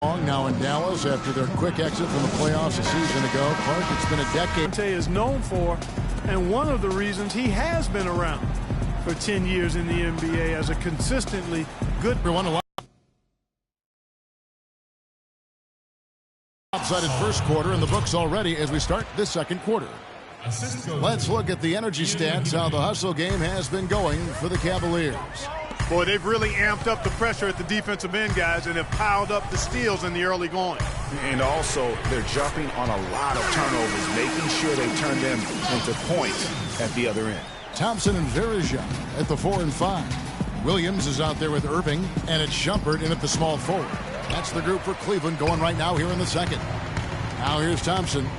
Now in Dallas after their quick exit from the playoffs a season ago. Clark, it's been a decade. Is known for, and one of the reasons he has been around for 10 years in the NBA as a consistently good. Lopsided first quarter in the books already as we start this second quarter. Let's look at the energy stats, how the hustle game has been going for the Cavaliers. Boy, they've really amped up the pressure at the defensive end, guys, and have piled up the steals in the early going. And also, they're jumping on a lot of turnovers, making sure they turn them into points at the other end. Thompson and Verija at the 4 and 5. Williams is out there with Irving, and it's Shumpert in at the small forward. That's the group for Cleveland going right now here in the second. Now here's Thompson.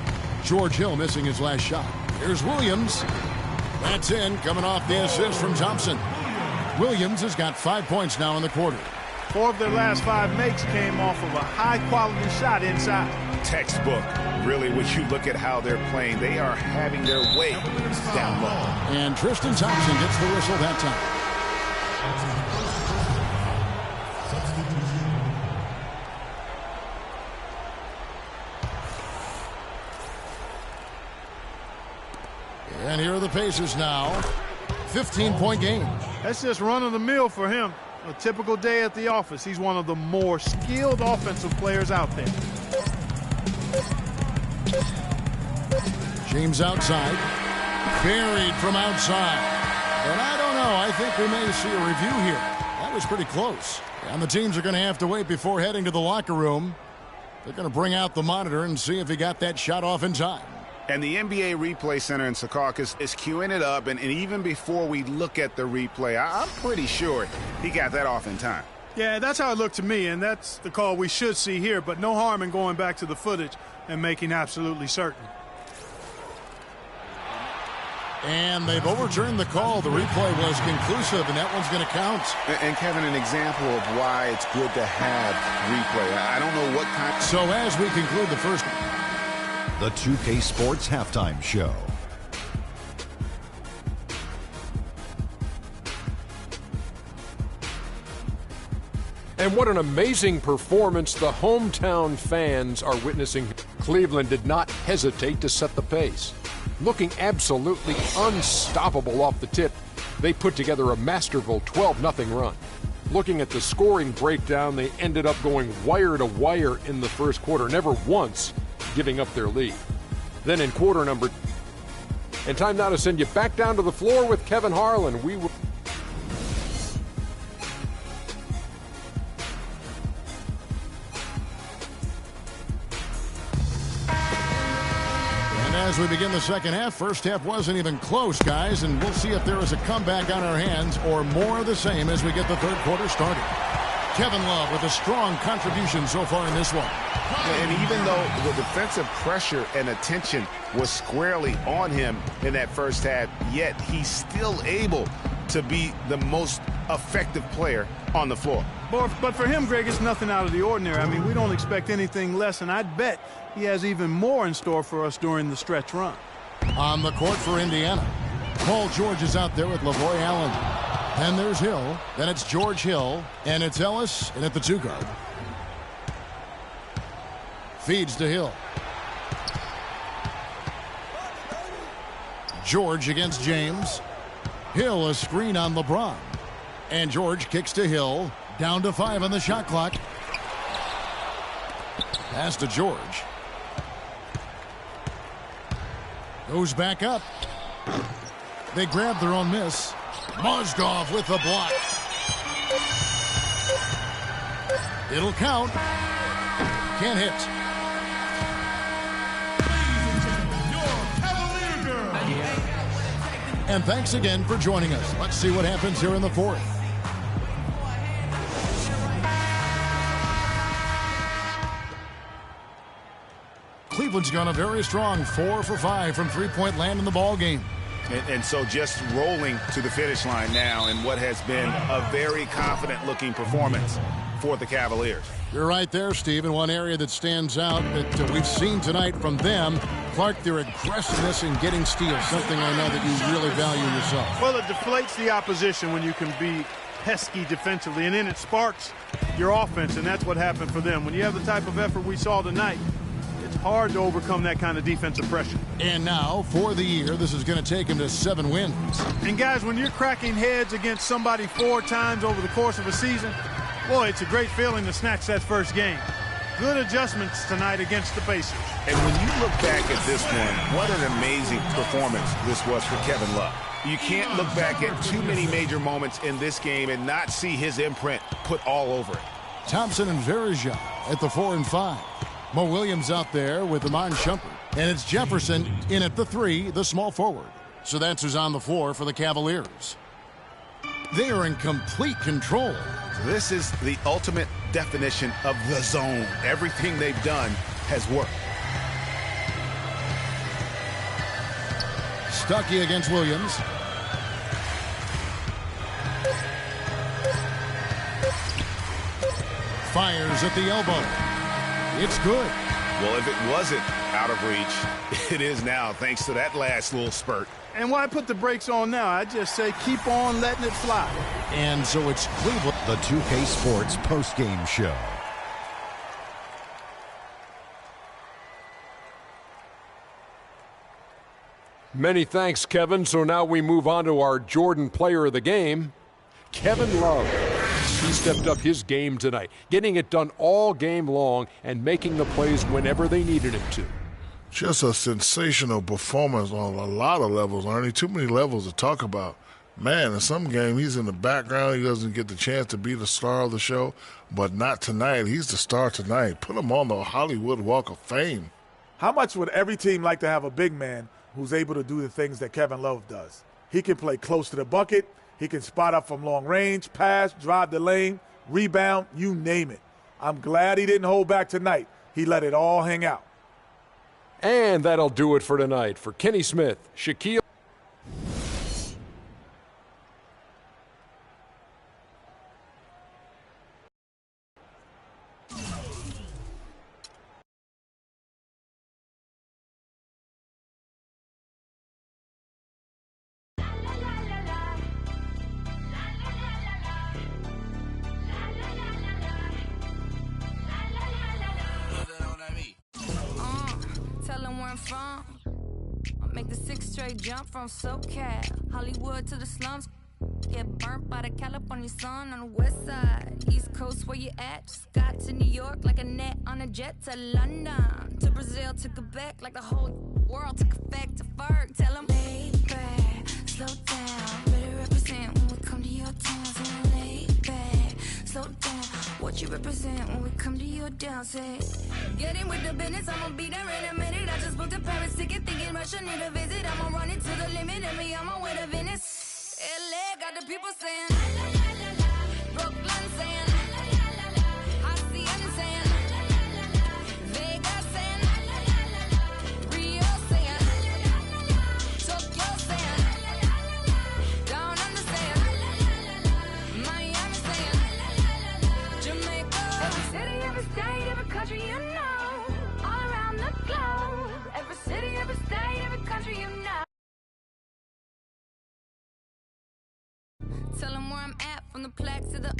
George Hill missing his last shot. Here's Williams. That's in, coming off the assist from Thompson. Williams has got 5 points now in the quarter. 4 of their last 5 makes came off of a high-quality shot inside. Textbook. Really, when you look at how they're playing, they are having their way down low. And Tristan Thompson gets the whistle that time. And here are the Pacers now. 15-point game. That's just run-of-the-mill for him. A typical day at the office. He's one of the more skilled offensive players out there. James outside. Buried from outside. But I don't know. I think we may see a review here. That was pretty close. And the teams are going to have to wait before heading to the locker room. They're going to bring out the monitor and see if he got that shot off in time. And the NBA Replay Center in Secaucus is queuing it up, and even before we look at the replay, I'm pretty sure he got that off in time. Yeah, that's how it looked to me, and that's the call we should see here, but no harm in going back to the footage and making absolutely certain. And they've overturned the call. The replay was conclusive, and that one's going to count. And Kevin, an example of why it's good to have replay. I don't know what kind. So as we conclude the first... The 2K Sports Halftime Show. And what an amazing performance the hometown fans are witnessing. Cleveland did not hesitate to set the pace. Looking absolutely unstoppable off the tip, they put together a masterful 12-0 run. Looking at the scoring breakdown, they ended up going wire to wire in the first quarter, never once giving up their lead. Then in quarter number, and time now to send you back down to the floor with Kevin Harlan. And as we begin the second half, first half wasn't even close, guys, and we'll see if there is a comeback on our hands or more of the same as we get the third quarter started. Kevin Love with a strong contribution so far in this one. And even though the defensive pressure and attention was squarely on him in that first half, yet he's still able to be the most effective player on the floor. But for him, Greg, it's nothing out of the ordinary. I mean, we don't expect anything less, and I'd bet he has even more in store for us during the stretch run. On the court for Indiana, Paul George is out there with LaVoy Allen. Then there's Hill. Then it's George Hill. And it's Ellis. And at the 2 guard. Feeds to Hill. George against James. Hill a screen on LeBron. And George kicks to Hill. Down to 5 on the shot clock. Pass to George. Goes back up. They grab their own miss. Mozgov with the block. It'll count. Can't hit. And thanks again for joining us. Let's see what happens here in the fourth. Cleveland's gone a very strong 4 for 5 from three-point land in the ball game. And so just rolling to the finish line now in what has been a very confident-looking performance for the Cavaliers. You're right there, Steve. And one area that stands out that we've seen tonight from them, Clark, their aggressiveness in getting steals, something I know that you really value yourself. Well, it deflates the opposition when you can be pesky defensively, and then it sparks your offense, and that's what happened for them. When you have the type of effort we saw tonight, it's hard to overcome that kind of defensive pressure. And now, for the year, this is going to take him to 7 wins. And guys, when you're cracking heads against somebody 4 times over the course of a season, boy, it's a great feeling to snatch that first game. Good adjustments tonight against the Pacers. And when you look back at this one, what an amazing performance this was for Kevin Love. You can't look back at too many major moments in this game and not see his imprint put all over it. Thompson and Verja at the 4 and 5. Mo Williams out there with Iman Shumpert. And it's Jefferson in at the 3, the small forward. So that's who's on the floor for the Cavaliers. They are in complete control. This is the ultimate definition of the zone. Everything they've done has worked. Stuckey against Williams. Fires at the elbow. It's good. Well, if it wasn't out of reach, it is now, thanks to that last little spurt. And why put the brakes on now? I just say keep on letting it fly. And so it's Cleveland. The 2K Sports postgame show. Many thanks, Kevin. So now we move on to our Jordan player of the game, Kevin Love. He stepped up his game tonight, getting it done all game long and making the plays whenever they needed him to. Just a sensational performance on a lot of levels, Ernie. Too many levels to talk about. Man, in some game, he's in the background. He doesn't get the chance to be the star of the show, but not tonight. He's the star tonight. Put him on the Hollywood Walk of Fame. How much would every team like to have a big man who's able to do the things that Kevin Love does? He can play close to the bucket. He can spot up from long range, pass, drive the lane, rebound, you name it. I'm glad he didn't hold back tonight. He let it all hang out. And that'll do it for tonight. For Kenny Smith, Shaquille. Make the 6 straight jump from SoCal, Hollywood to the slums. Get burnt by the California sun on the west side. East Coast, where you at? Just got to New York like a net on a jet to London. To Brazil, to Quebec, like the whole world took effect to Ferg. Tell them, lay back, slow down. Better represent when we come to your town. Say, lay back, slow down. What you represent when we come to your down. Say, get in with the business, I'ma be there in a minute. I just booked a Paris ticket, thinking Russia need a visit. I'ma run it to the limit, and me on my way to Venice. LA got the people saying, Brooklyn saying, Hacienda saying, Vegas saying, Rio saying, Tokyo saying, Down Under saying, Miami saying, Jamaica. Every city, every state, every country you know, all around the globe. Every city, every state, every country you know. Tell them where I'm at, from the plaque to the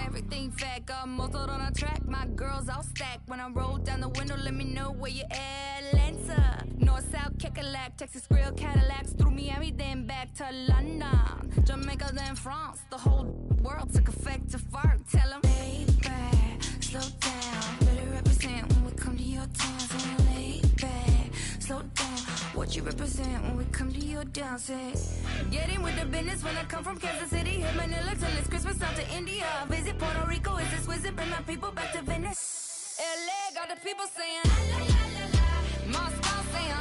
everything fat, got muzzled on a track. My girls all stacked. When I roll down the window, let me know where you at. Atlanta, North, South, Kekalak, Texas Grill, Cadillacs, through Miami, then back to London, Jamaica, then France. The whole world took effect to fart. Tell them, lay back, slow down. Better represent when we come to your town. Say, lay back, slow down. What you represent when we come to your down. Say, get in with the business when I come from Kansas City. Hit Manila till it's Christmas, out to India. Visit Puerto Rico, it's exquisite. Bring my people back to Venice. LA got the people saying, Moscow saying,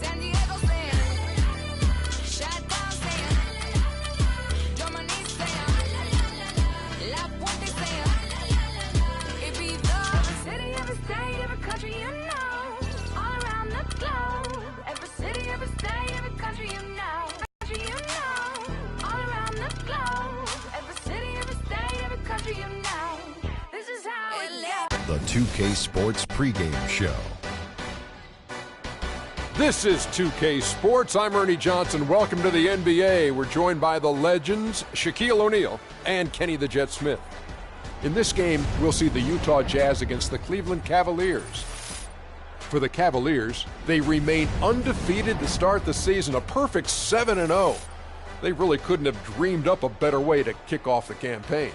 San Diego saying, Chi-Town saying, Germany saying, La Puente saying, Ibiza. Every city, every state, every country you know, all around the globe. Every city, every state, every country you know. Country you know, all around the globe. Every city, every state, every country you know. This is how it goes. The 2K Sports pregame show. This is 2K Sports. I'm Ernie Johnson. Welcome to the NBA. We're joined by the legends Shaquille O'Neal and Kenny the Jet Smith. In this game, we'll see the Utah Jazz against the Cleveland Cavaliers. For the Cavaliers, they remain undefeated to start the season, a perfect 7-0. They really couldn't have dreamed up a better way to kick off the campaign.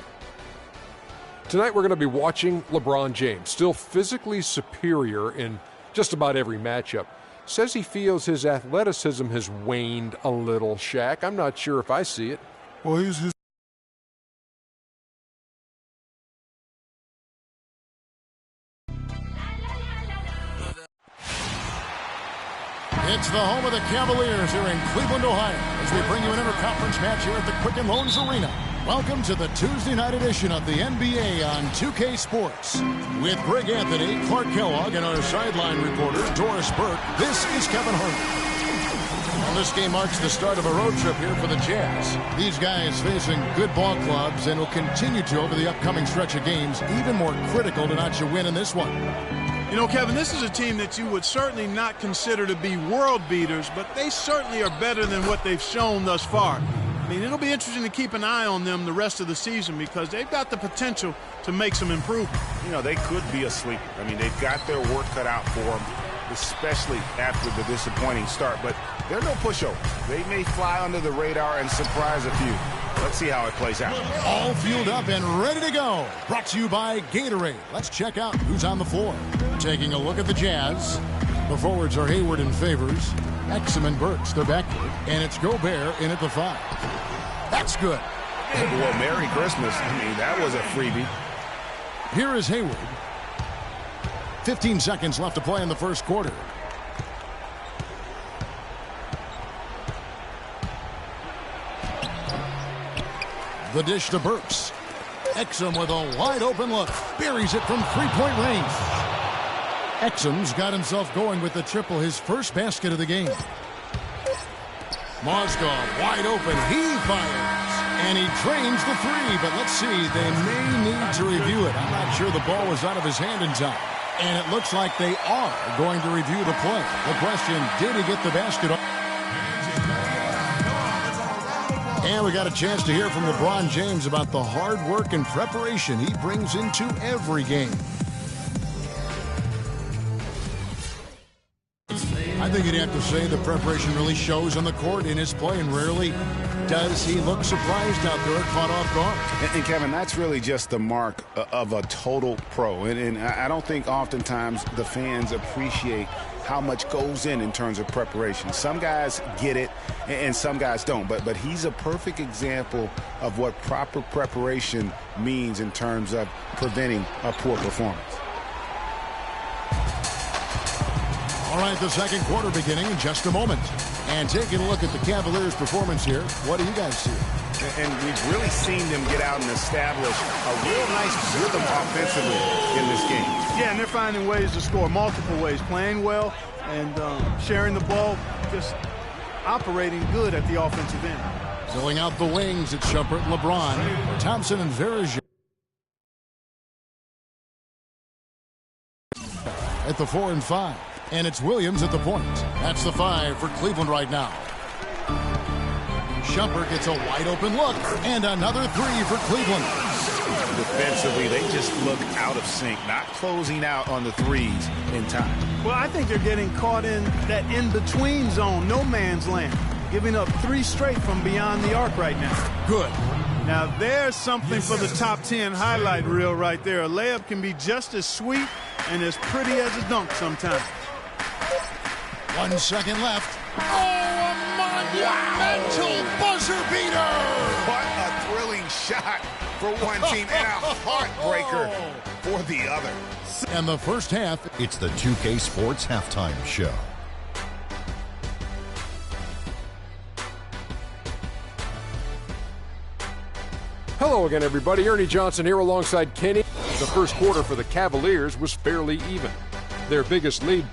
Tonight, we're going to be watching LeBron James, still physically superior in just about every matchup. Says he feels his athleticism has waned a little, Shaq. I'm not sure if I see it. Well, he's It's the home of the Cavaliers here in Cleveland, Ohio, as we bring you an interconference match here at the Quicken Loans Arena. Welcome to the Tuesday night edition of the NBA on 2K Sports. With Greg Anthony, Clark Kellogg, and our sideline reporter, Doris Burke, this is Kevin Harlan. Well, this game marks the start of a road trip here for the Jazz. These guys facing good ball clubs and will continue to over the upcoming stretch of games, even more critical to notch a win in this one. You know, Kevin, this is a team that you would certainly not consider to be world beaters, but they certainly are better than what they've shown thus far. I mean, it'll be interesting to keep an eye on them the rest of the season because they've got the potential to make some improvement. You know, they could be a sleeper. I mean, they've got their work cut out for them, especially after the disappointing start, but they're no pushover. They may fly under the radar and surprise a few. Let's see how it plays out. All fueled up and ready to go. Brought to you by Gatorade. Let's check out who's on the floor. Taking a look at the Jazz. The forwards are Hayward and Favors. Exum and Burks, the backcourt. And it's Gobert in at the 5. That's good. Well, Merry Christmas. I mean, that was a freebie. Here is Hayward. 15 seconds left to play in the first quarter. The dish to Burks. Exum with a wide open look. Buries it from three-point range. Exum's got himself going with the triple, his first basket of the game. Mozgov wide open. He fires. And he drains the 3. But let's see. They may need to review it. I'm not sure the ball was out of his hand in time. And it looks like they are going to review the play. The question, did he get the basket off? And we got a chance to hear from LeBron James about the hard work and preparation he brings into every game. I think you'd have to say the preparation really shows on the court in his play, and rarely does he look surprised out there, caught off guard. And Kevin, that's really just the mark of a total pro. And I don't think oftentimes the fans appreciate how much goes in terms of preparation. Some guys get it and some guys don't, but he's a perfect example of what proper preparation means in terms of preventing a poor performance. All right, the second quarter beginning in just a moment. And taking a look at the Cavaliers' performance here, what do you guys see? And we've really seen them get out and establish a real nice rhythm offensively in this game. Yeah, and they're finding ways to score multiple ways, playing well and sharing the ball, just operating good at the offensive end. Filling out the wings, it's Shumpert, LeBron, Thompson, and Verge at the 4 and 5. And it's Williams at the point. That's the 5 for Cleveland right now. Shumpert gets a wide open look. And another 3 for Cleveland. Defensively, they just look out of sync, not closing out on the threes in time. Well, I think they're getting caught in that in-between zone, no man's land, giving up 3 straight from beyond the arc right now. Good. Now, there's something for the top 10 highlight reel right there. A layup can be just as sweet and as pretty as a dunk sometimes. 1 second left. Oh, a monumental buzzer beater! What a thrilling shot for one team and a heartbreaker for the other. And the first half. It's the 2K Sports Halftime Show. Hello again, everybody. Ernie Johnson here alongside Kenny. The first quarter for the Cavaliers was fairly even. Their biggest lead.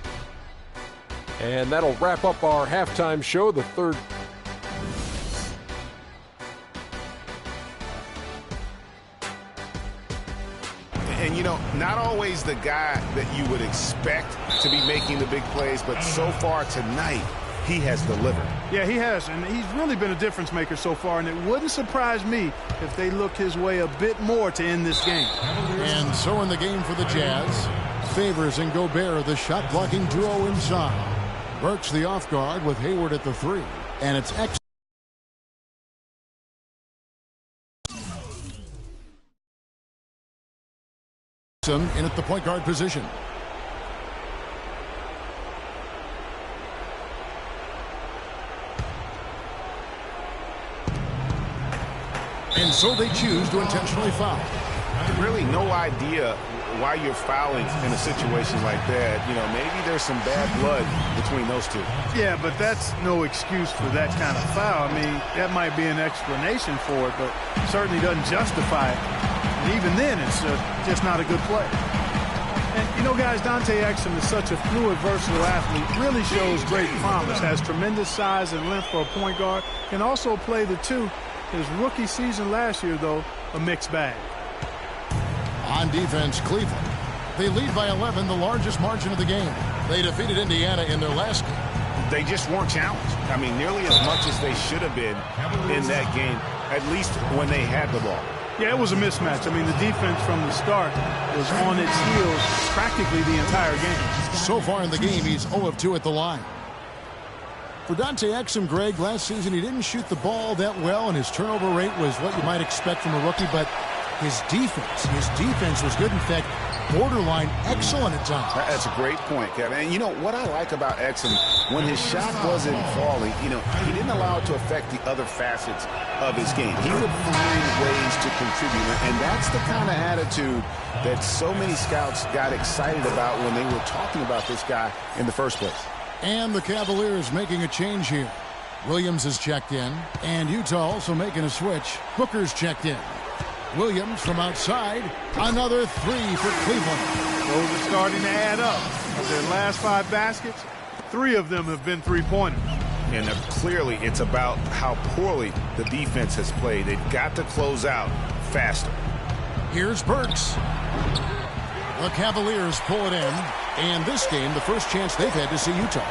And that'll wrap up our halftime show, the third. And, you know, not always the guy that you would expect to be making the big plays, but so far tonight, he has delivered. Yeah, he has, and he's really been a difference maker so far, and it wouldn't surprise me if they look his way a bit more to end this game. And so in the game for the Jazz, Favors and Gobert, the shot-blocking duo inside. Burks the off guard with Hayward at the 3, and it's in at the point guard position. And so they choose to intentionally foul. Really no idea why you're fouling in a situation like that. You know, maybe there's some bad blood between those two. Yeah, but that's no excuse for that kind of foul. I mean, that might be an explanation for it, but certainly doesn't justify it. And even then, it's just not a good play. And, you know, guys, Dante Exum is such a fluid, versatile athlete, really shows great promise, has tremendous size and length for a point guard, can also play the 2. His rookie season last year, though, a mixed bag. On defense, Cleveland. They lead by 11, the largest margin of the game. They defeated Indiana in their last game. They just weren't challenged. I mean, nearly as much as they should have been in that game, at least when they had the ball. Yeah, it was a mismatch. I mean, the defense from the start was on its heels practically the entire game. So far in the game, he's 0 of 2 at the line. For Dante Exum, Greg, last season he didn't shoot the ball that well, and his turnover rate was what you might expect from a rookie, but his defense was good. In fact, borderline excellent at times. That's a great point, Kevin. And you know what I like about Exum, when his shot wasn't falling, you know, he didn't allow it to affect the other facets of his game. He would find ways to contribute, and that's the kind of attitude that so many scouts got excited about when they were talking about this guy in the first place. And the Cavaliers making a change here. Williams is checked in, and Utah also making a switch. Booker's checked in. Williams from outside, another 3 for Cleveland. Those are starting to add up. Of their last 5 baskets, 3 of them have been three-pointers. And clearly it's about how poorly the defense has played. They've got to close out faster. Here's Burks. The Cavaliers pull it in, and this game, the first chance they've had to see Utah.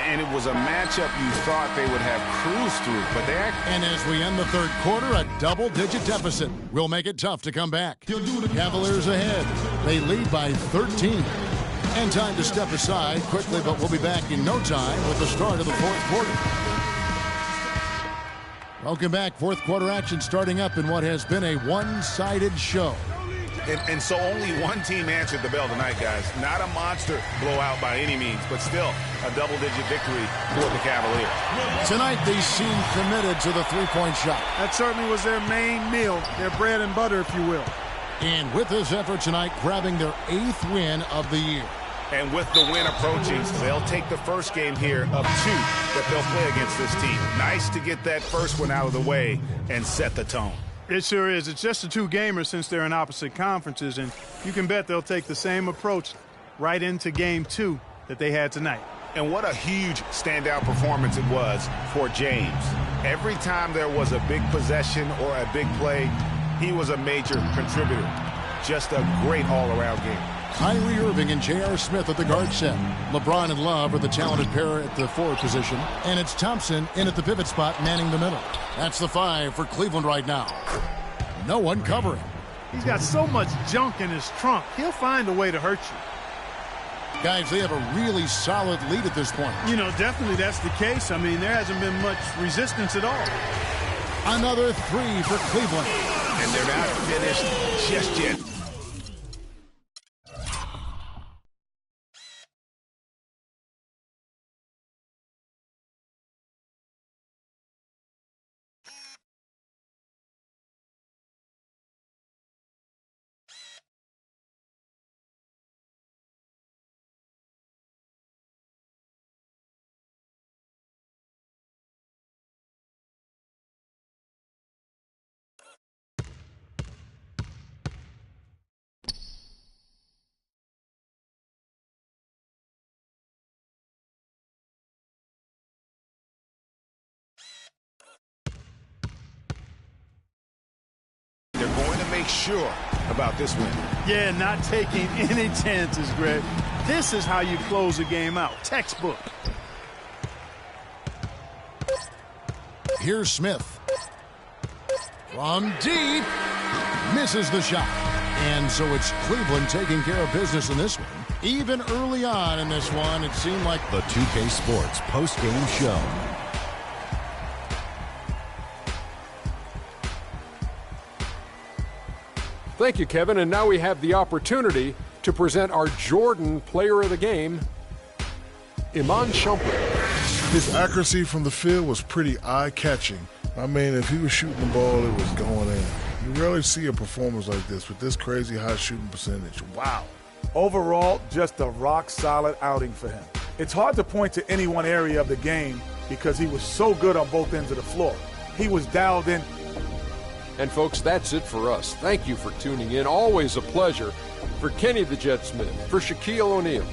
And it was a matchup you thought they would have cruised through, but they And as we end the third quarter, a double-digit deficit will make it tough to come back. Cavaliers ahead. They lead by 13. And time to step aside quickly, but we'll be back in no time with the start of the fourth quarter. Welcome back. Fourth quarter action starting up in what has been a one-sided show. And so only one team answered the bell tonight, guys. Not a monster blowout by any means, but still a double-digit victory for the Cavaliers. Tonight, they seem committed to the three-point shot. That certainly was their main meal, their bread and butter, if you will. And with this effort tonight, grabbing their 8th win of the year. And with the win approaching, they'll take the first game here of 2 that they'll play against this team. Nice to get that first one out of the way and set the tone. It sure is. It's just a 2-gamer since they're in opposite conferences, and you can bet they'll take the same approach right into game 2 that they had tonight. And what a huge standout performance it was for James. Every time there was a big possession or a big play, he was a major contributor. Just a great all-around game. Kyrie Irving and J.R. Smith at the guard set. LeBron and Love are the talented pair at the forward position. And it's Thompson in at the pivot spot, manning the middle. That's the 5 for Cleveland right now. No one covering. He's got so much junk in his trunk, he'll find a way to hurt you. Guys, they have a really solid lead at this point. You know, definitely that's the case. I mean, there hasn't been much resistance at all. Another 3 for Cleveland. And they're not finished just yet. They're going to make sure about this win. Yeah, not taking any chances, Greg. This is how you close a game out. Textbook. Here's Smith. From deep. Misses the shot. And so it's Cleveland taking care of business in this one. Even early on in this one, it seemed like The 2K Sports post-game show. Thank you, Kevin. And now we have the opportunity to present our Jordan Player of the Game, Iman Shumpert. His accuracy from the field was pretty eye-catching. I mean, if he was shooting the ball, it was going in. You rarely see a performance like this with this crazy high shooting percentage. Wow. Overall, just a rock-solid outing for him. It's hard to point to any one area of the game because he was so good on both ends of the floor. He was dialed in. And folks, that's it for us. Thank you for tuning in. Always a pleasure. For Kenny the Jet Smith, for Shaquille O'Neal,